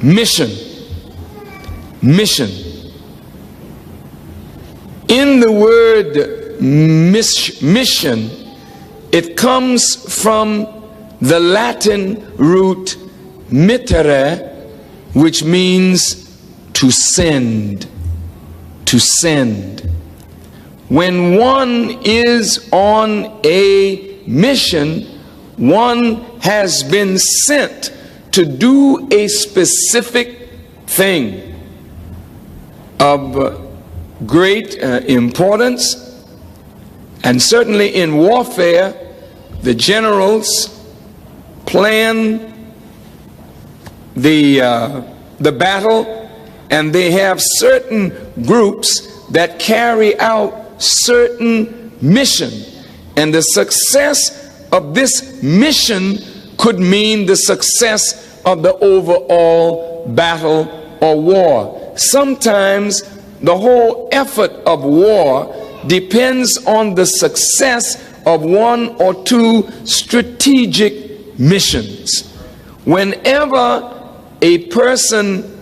mission. Mission. In the word mission, it comes from the Latin root mittere, which means to send. To send. When one is on a mission, one has been sent to do a specific thing of great importance. And certainly in warfare, the generals plan the battle, and they have certain groups that carry out certain mission. And the success of this mission could mean the success of the overall battle or war. Sometimes the whole effort of war depends on the success of one or two strategic missions. Whenever a person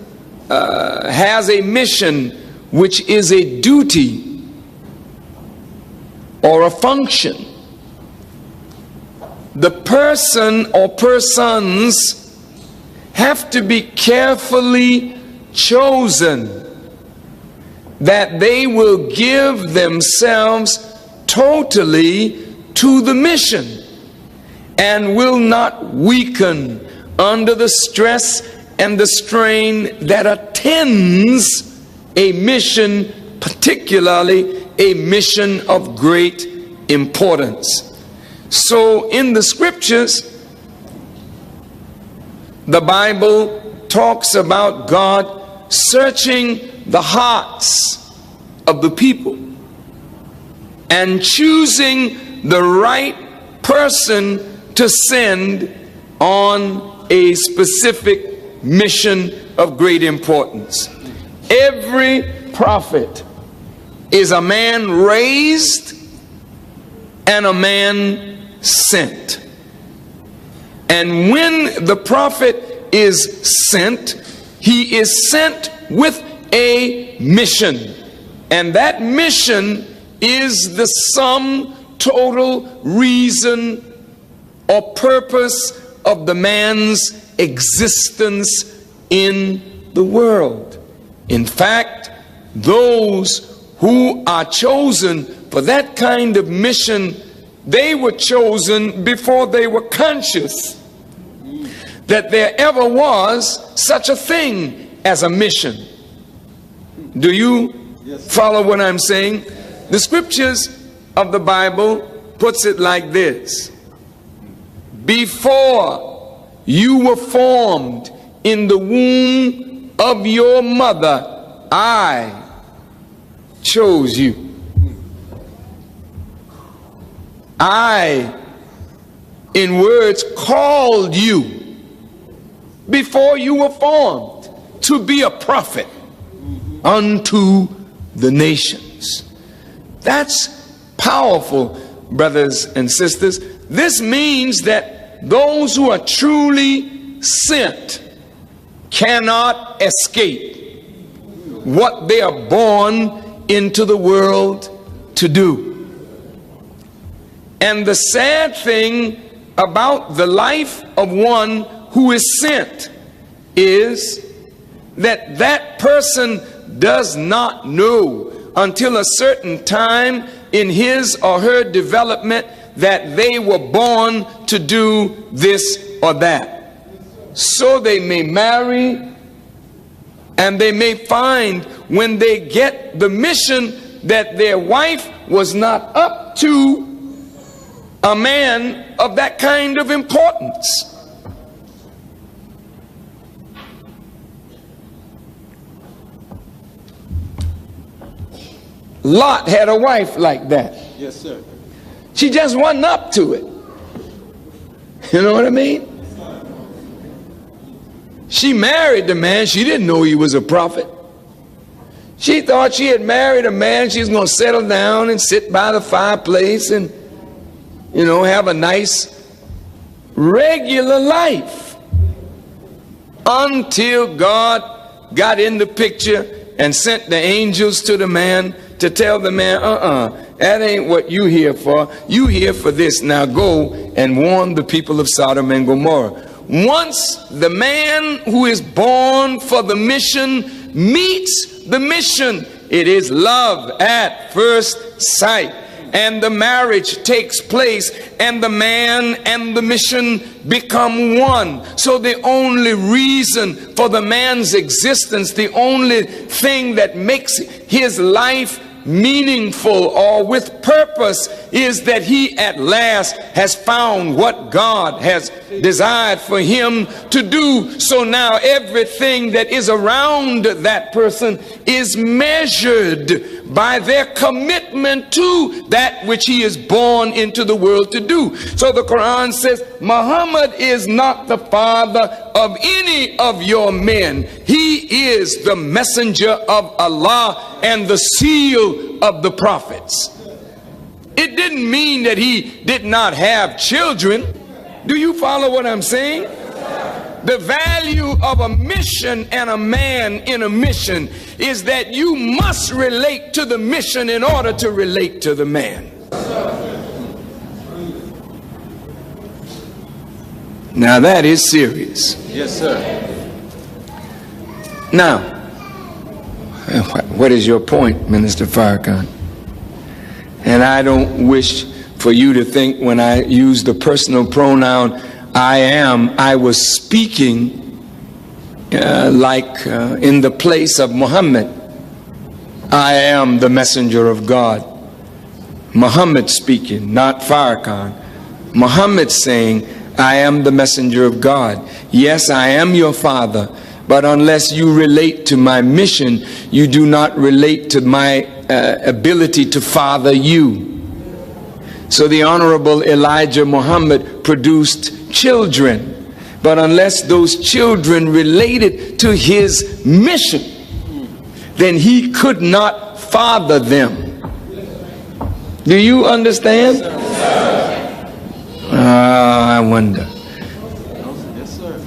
has a mission which is a duty or a function, the person or persons have to be carefully chosen, that they will give themselves totally to the mission and will not weaken under the stress and the strain that attends a mission, particularly a mission of great importance. So in the scriptures, the Bible talks about God searching the hearts of the people and choosing the right person to send on a specific mission of great importance. Every prophet is a man raised and a man sent. And when the prophet is sent, he is sent with a mission. And that mission is the sum total reason or purpose of the man's existence in the world. In fact, those who are chosen for that kind of mission, they were chosen before they were conscious that there ever was such a thing as a mission. Do you follow what I'm saying? The scriptures of the Bible puts it like this: before you were formed in the womb of your mother, I chose you. I, in words, called you before you were formed to be a prophet unto the nations. That's powerful, brothers and sisters. This means that those who are truly sent cannot escape what they are born into the world to do. And the sad thing about the life of one who is sent is that that person does not know until a certain time in his or her development that they were born to do this or that. So they may marry, and they may find when they get the mission that their wife was not up to a man of that kind of importance. Lot had a wife like that. Yes, sir. She just wasn't up to it. You know what I mean? She married the man. She didn't know he was a prophet. She thought she had married a man. She was going to settle down and sit by the fireplace and, you know, have a nice regular life. until God got in the picture and sent the angels to the man to tell the man, that ain't what you here for. You here for this. Now go and warn the people of Sodom and Gomorrah. Once the man who is born for the mission meets the mission, it is love at first sight. And the marriage takes place, and the man and the mission become one. So the only reason for the man's existence, the only thing that makes his life meaningful or with purpose, is that he at last has found what God has desired for him to do. So now everything that is around that person is measured by their commitment to that which he is born into the world to do. So the Quran says Muhammad is not the father of any of your men. He is the messenger of Allah and the seal of the prophets. It didn't mean that he did not have children. Do you follow what I'm saying? The value of a mission and a man in a mission is that you must relate to the mission in order to relate to the man. Now that is serious. Yes, sir. Now, what is your point, Minister Farrakhan? And I don't wish for you to think when I use the personal pronoun I was speaking in the place of Muhammad. I am the messenger of God. Muhammad speaking, not Farrakhan. Muhammad saying, I am the messenger of God. Yes, I am your father, but unless you relate to my mission, you do not relate to my ability to father you. So the Honorable Elijah Muhammad produced children, but unless those children related to his mission, then he could not father them. Do you understand? I wonder.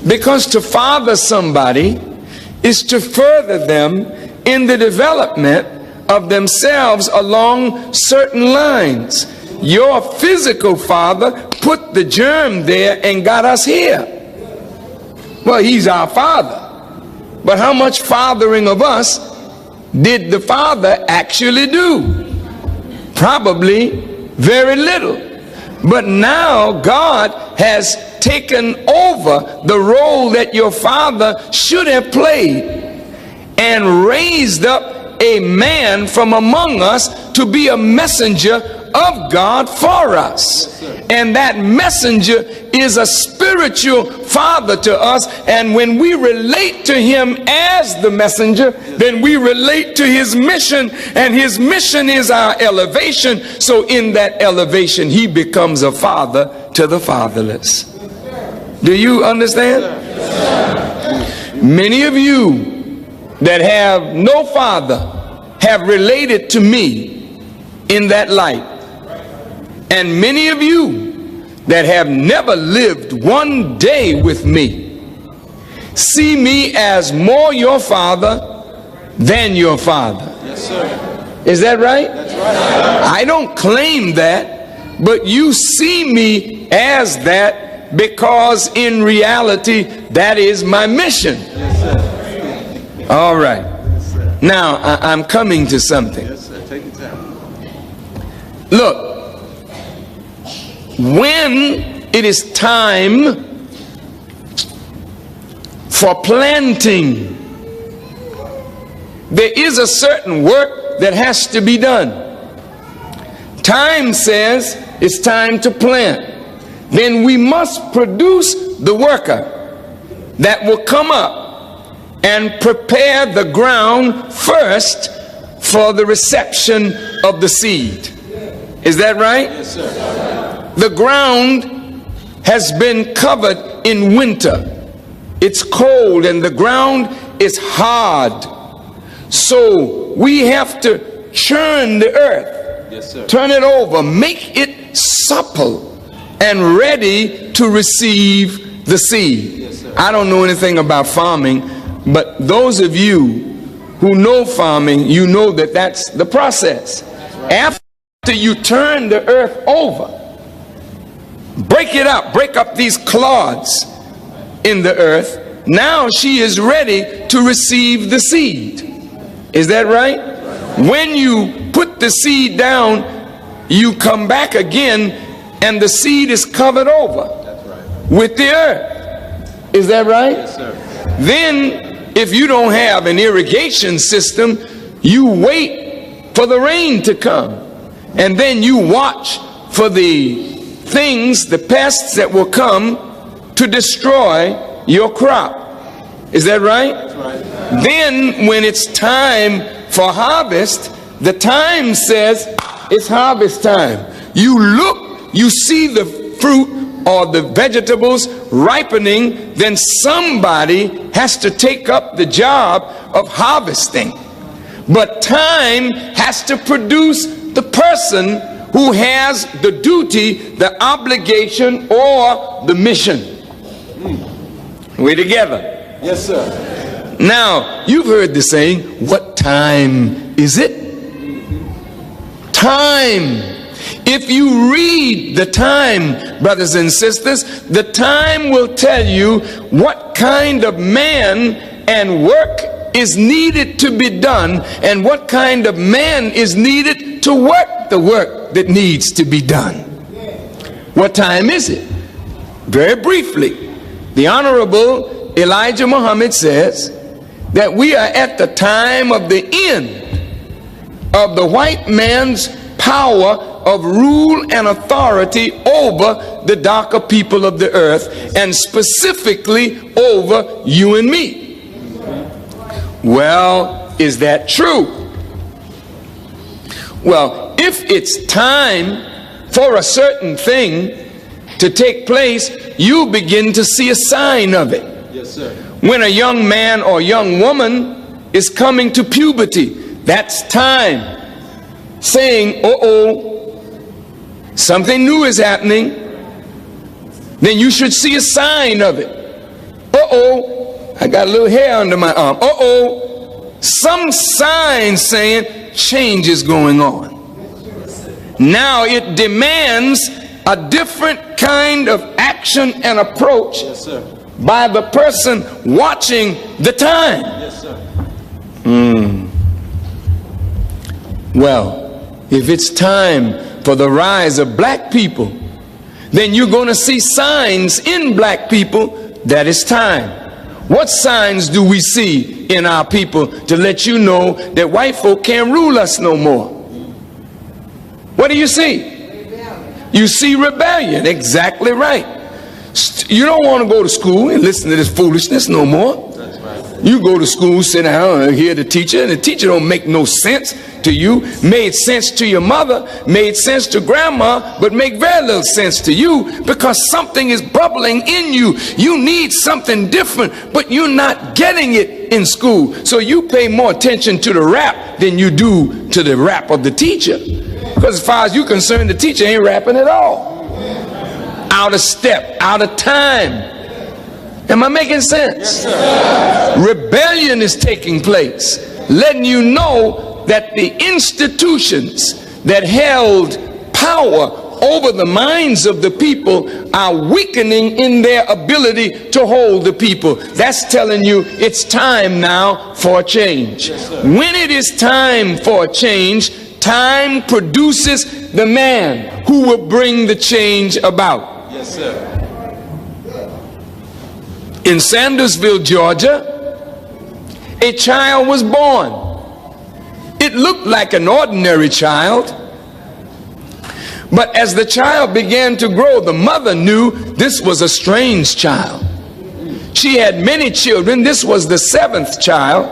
Because to father somebody is to further them in the development of themselves along certain lines. Your physical father put the germ there and got us here. Well, he's our father. But how much fathering of us did the father actually do? Probably very little. But now God has taken over the role that your father should have played and raised up a man from among us to be a messenger of God for us. And that messenger is a spiritual father to us, and when we relate to him as the messenger, then we relate to his mission, and his mission is our elevation. So in that elevation he becomes a father to the fatherless. Do you understand? Many of you that have no father have related to me in that light. And many of you that have never lived one day with me see me as more your father than your father. Yes, sir. Is that right? That's right. I don't claim that, but you see me as that because in reality that is my mission. Yes, sir. All right. Yes, sir. Now I'm coming to something. Yes, sir. Take your time. Look. When it is time for planting, there is a certain work that has to be done. Time says it's time to plant. Then we must produce the worker that will come up and prepare the ground first for the reception of the seed. Is that right? Yes, sir. The ground has been covered in winter. It's cold and the ground is hard. So we have to churn the earth. Yes, sir. Turn it over, make it supple, and ready to receive the seed. Yes, sir. I don't know anything about farming, but those of you who know farming, you know that that's the process. Right. After you turn the earth over, break it up, break up these clods in the earth, now she is ready to receive the seed. Is that right? When you put the seed down, you come back again and the seed is covered over with the earth. Is that right? Yes, sir. Then if you don't have an irrigation system, you wait for the rain to come, and then you watch for the things, the pests that will come to destroy your crop. Is that right? That's right. Then when it's time for harvest, the time says it's harvest time. You look, you see the fruit or the vegetables ripening, then somebody has to take up the job of harvesting. But time has to produce the person who has the duty, the obligation, or the mission. We're together. Yes, sir. Now, you've heard the saying, what time is it? Time. If you read the time, brothers and sisters, the time will tell you what kind of man and work is needed to be done, and what kind of man is needed to work the work that needs to be done. What time is it? Very briefly, the Honorable Elijah Muhammad says that we are at the time of the end of the white man's power of rule and authority over the darker people of the earth, and specifically over you and me. Well, is that true? Well, if it's time for a certain thing to take place, you begin to see a sign of it. Yes, sir. When a young man or young woman is coming to puberty, that's time. Saying, uh-oh, something new is happening. Then you should see a sign of it. Uh-oh, I got a little hair under my arm. Uh-oh, some sign saying change is going on. Now it demands a different kind of action and approach. Yes, sir. By the person watching the time. Yes, sir. Well, if it's time for the rise of black people, then you're going to see signs in black people that it's time. What signs do we see in our people to let you know that white folk can't rule us no more? What do you see? You see rebellion. Exactly right. You don't want to go to school and listen to this foolishness no more. That's right. You go to school, sit down and hear the teacher, and the teacher don't make no sense to you. Made sense to your mother, made sense to grandma, but make very little sense to you, because something is bubbling in you. You need something different, but you're not getting it in school. So you pay more attention to the rap than you do to the rap of the teacher. Because as far as you're concerned, the teacher ain't rapping at all. Out of step, out of time. Am I making sense? Yes, rebellion is taking place, letting you know that the institutions that held power over the minds of the people are weakening in their ability to hold the people. That's telling you it's time now for a change. Yes, when it is time for a change, time produces the man who will bring the change about. Yes, sir. In Sandersville, Georgia, a child was born. It looked like an ordinary child, but as the child began to grow, the mother knew this was a strange child. She had many children. This was the 7th child,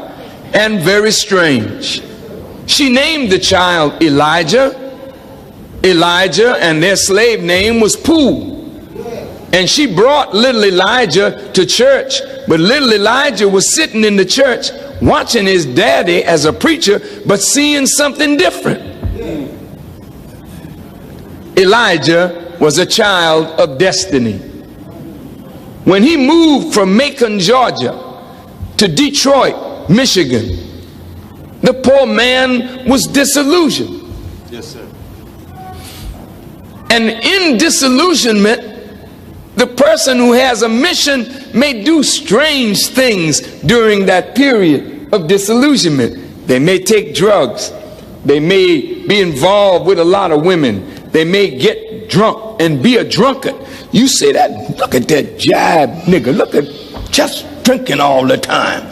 and very strange. She named the child Elijah, and their slave name was Pooh. And she brought little Elijah to church, but little Elijah was sitting in the church watching his daddy as a preacher, but seeing something different. Elijah was a child of destiny. When he moved from Macon, Georgia to Detroit, Michigan, the poor man was disillusioned. Yes, sir. And in disillusionment, the person who has a mission may do strange things during that period of disillusionment. They may take drugs. They may be involved with a lot of women. They may get drunk and be a drunkard. You say that, look at that jive nigga. Look at just drinking all the time.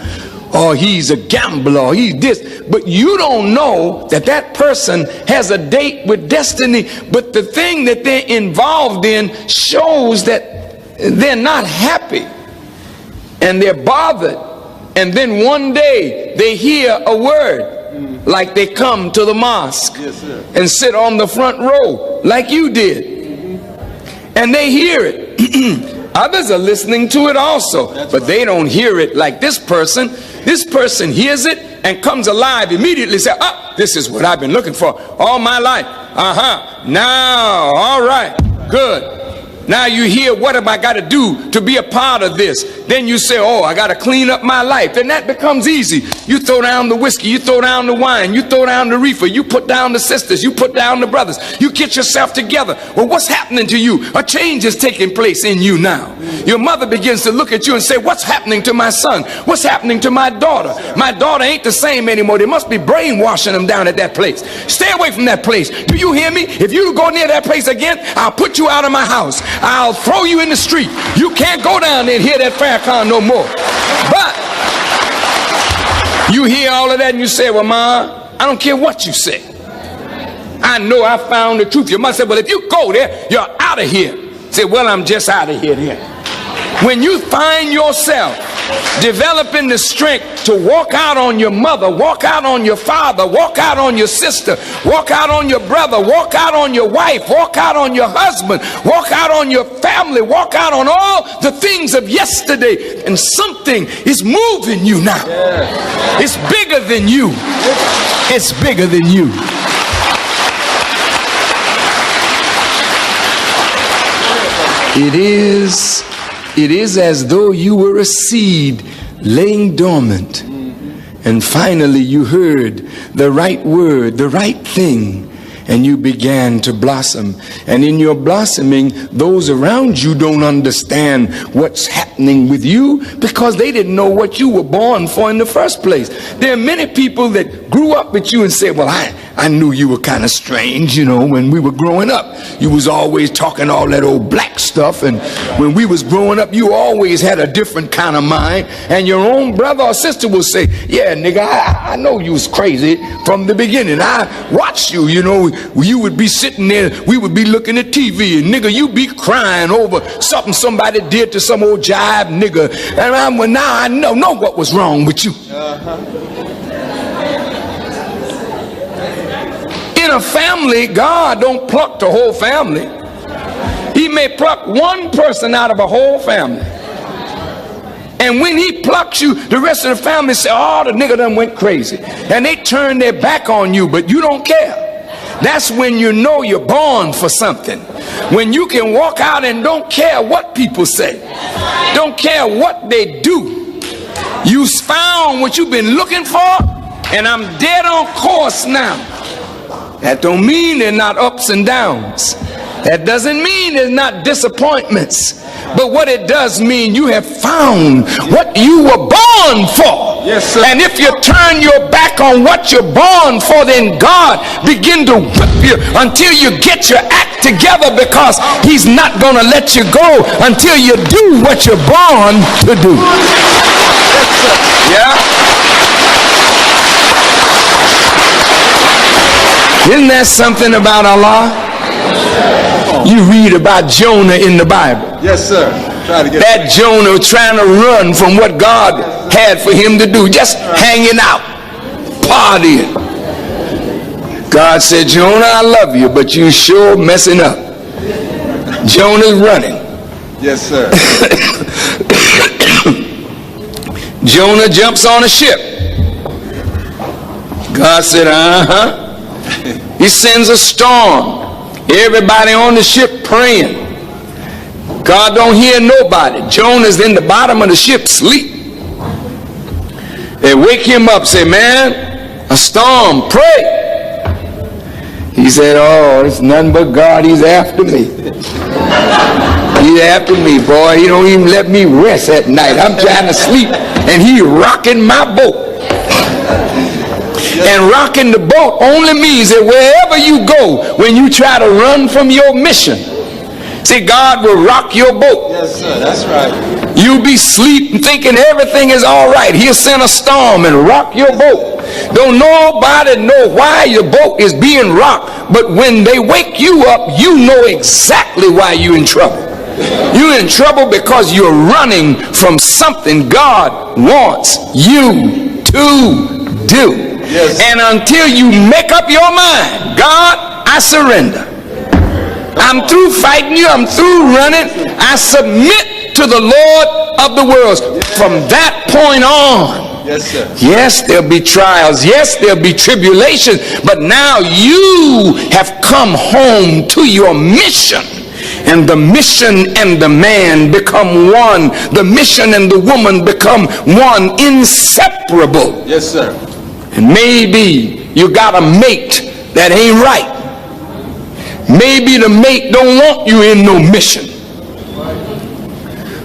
Or he's a gambler, or he's this. But you don't know that that person has a date with destiny. But the thing that they're involved in shows that they're not happy. And they're bothered. And then one day they hear a word, like they come to the mosque and sit on the front row like you did. And they hear it. Others are listening to it also, but they don't hear it like this person. This person hears it and comes alive immediately. Say, this is what I've been looking for all my life. Now, all right, good. Now you hear, what have I got to do to be a part of this? Then you say, oh, I got to clean up my life. Then that becomes easy. You throw down the whiskey, you throw down the wine, you throw down the reefer, you put down the sisters, you put down the brothers, you get yourself together. Well, what's happening to you? A change is taking place in you now. Your mother begins to look at you and say, what's happening to my son? What's happening to my daughter? My daughter ain't the same anymore. They must be brainwashing them down at that place. Stay away from that place. Do you hear me? If you go near that place again, I'll put you out of my house. I'll throw you in the street. You can't go down there and hear that Farrakhan no more. But you hear all of that and you say, well, Ma, I don't care what you say. I know I found the truth. Your mother said, well, if you go there, you're out of here. Say, well, I'm just out of here then. When you find yourself developing the strength to walk out on your mother, walk out on your father, walk out on your sister, walk out on your brother, walk out on your wife, walk out on your husband, walk out on your family, walk out on all the things of yesterday, and something is moving you now. It's bigger than you. It's bigger than you. It is as though you were a seed laying dormant, and finally you heard the right word, the right thing, and you began to blossom. And in your blossoming, those around you don't understand what's happening with you, because they didn't know what you were born for in the first place. There are many people that grew up with you and said, well, I knew you were kind of strange, you know, when we were growing up. You was always talking all that old black stuff, and when we was growing up, you always had a different kind of mind. And your own brother or sister will say, yeah, nigga, I know you was crazy from the beginning. I watched you, you know, you would be sitting there, we would be looking at TV, and nigga, you be crying over something somebody did to some old jive nigga. And now I know what was wrong with you. In a family, God don't pluck the whole family. He may pluck one person out of a whole family. And when he plucks you, the rest of the family say, oh, the nigga done went crazy. And they turn their back on you, but you don't care. That's when you know you're born for something. When you can walk out and don't care what people say. Don't care what they do. You found what you've been looking for, and I'm dead on course now. That don't mean there's not ups and downs. That doesn't mean there's not disappointments. But what it does mean, you have found what you were born for. Yes, sir. And if you turn your back on what you're born for, then God begin to whip you until you get your act together, because he's not going to let you go until you do what you're born to do. Yeah. Isn't that something about Allah? You read about Jonah in the Bible. Yes, sir. Try to get that Jonah trying to run from what God had for him to do, just hanging out, partying. God said, Jonah, I love you, but you sure messing up. Jonah's running. Yes, sir. Jonah jumps on a ship. God said, He sends a storm Everybody on the ship praying. God don't hear nobody. Jonah's in the bottom of the ship asleep. They wake him up, say, man, a storm, pray. He said, oh, it's nothing but God. He's after me. He's after me, boy. He don't even let me rest at night. I'm trying to sleep, and he rocking my boat. And rocking the boat only means that wherever you go, when you try to run from your mission, see, God will rock your boat. Yes, sir. That's right. You'll be asleep thinking everything is all right. He'll send a storm and rock your boat. Don't nobody know why your boat is being rocked, but when they wake you up, you know exactly why you're in trouble. You're in trouble because you're running from something God wants you to do. Yes. And until you make up your mind, God, I surrender. I'm through fighting you. I'm through running. I submit to the Lord of the worlds. From that point on, yes, sir. Yes, there'll be trials. Yes, there'll be tribulations. But now you have come home to your mission. And the mission and the man become one. The mission and the woman become one, inseparable. Yes, sir. And maybe you got a mate that ain't right. Maybe the mate don't want you in no mission.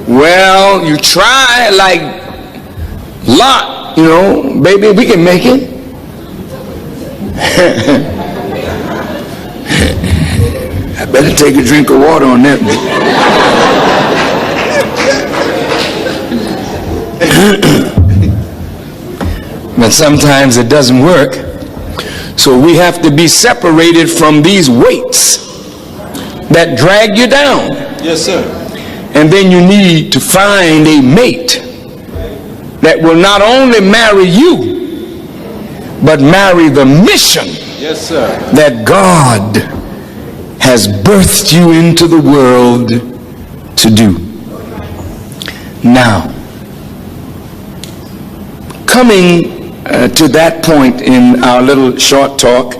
Well, you try like Lot, you know, baby, we can make it. I better take a drink of water on that one. But sometimes it doesn't work. So we have to be separated from these weights that drag you down. Yes, sir. And then you need to find a mate that will not only marry you, but marry the mission, yes, sir, that God has birthed you into the world to do. Now, coming to that point in our little short talk,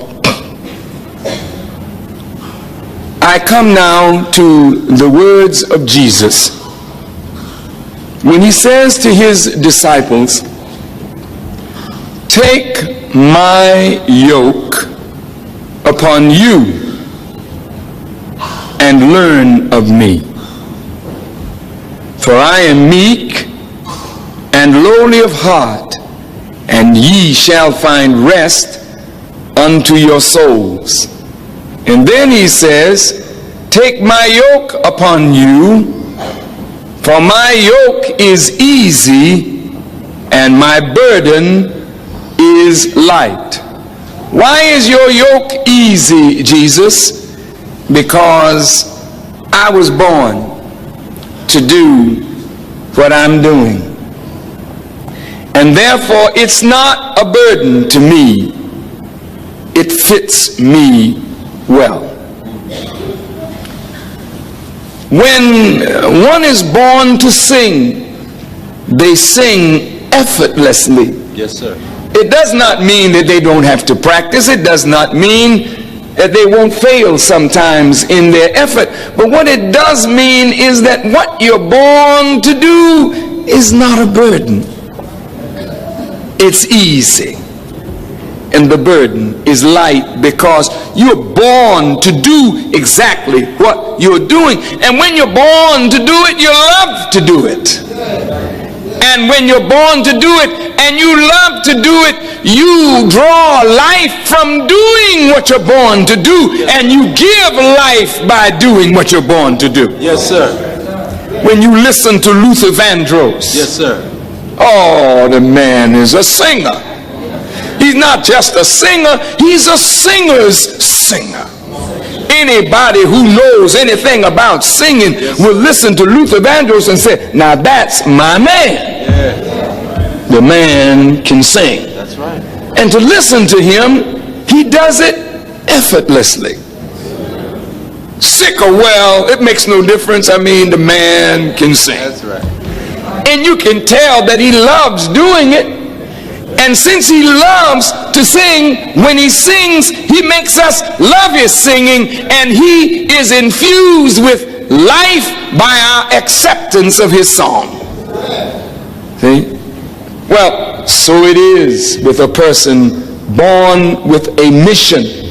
I come now to the words of Jesus when he says to his disciples, take my yoke upon you and learn of me, for I am meek and lowly of heart, and ye shall find rest unto your souls. And then he says, take my yoke upon you, for my yoke is easy and my burden is light. Why is your yoke easy, Jesus? Because I was born to do what I'm doing. And therefore, it's not a burden to me. It fits me well. When one is born to sing, they sing effortlessly. yes, sir. It does not mean that they don't have to practice. It does not mean that they won't fail sometimes in their effort. But what it does mean is that what you're born to do is not a burden. It's easy. And the burden is light because you're born to do exactly what you're doing. And when you're born to do it, you love to do it. And when you're born to do it and you love to do it, you draw life from doing what you're born to do, and you give life by doing what you're born to do. Yes, sir. When you listen to Luther Vandross, Yes, sir. oh, the man is a singer. He's not just a singer, he's a singer's singer. Anybody who knows anything about singing will listen to Luther Vandross and say, now that's my man. Yeah. The man can sing. That's right. And to listen to him, he does it effortlessly. Sick or well, it makes no difference. I mean, the man can sing. That's right. And you can tell that he loves doing it. And since he loves to sing, when he sings, he makes us love his singing, and he is infused with life by our acceptance of his song. See? Well, so it is with a person born with a mission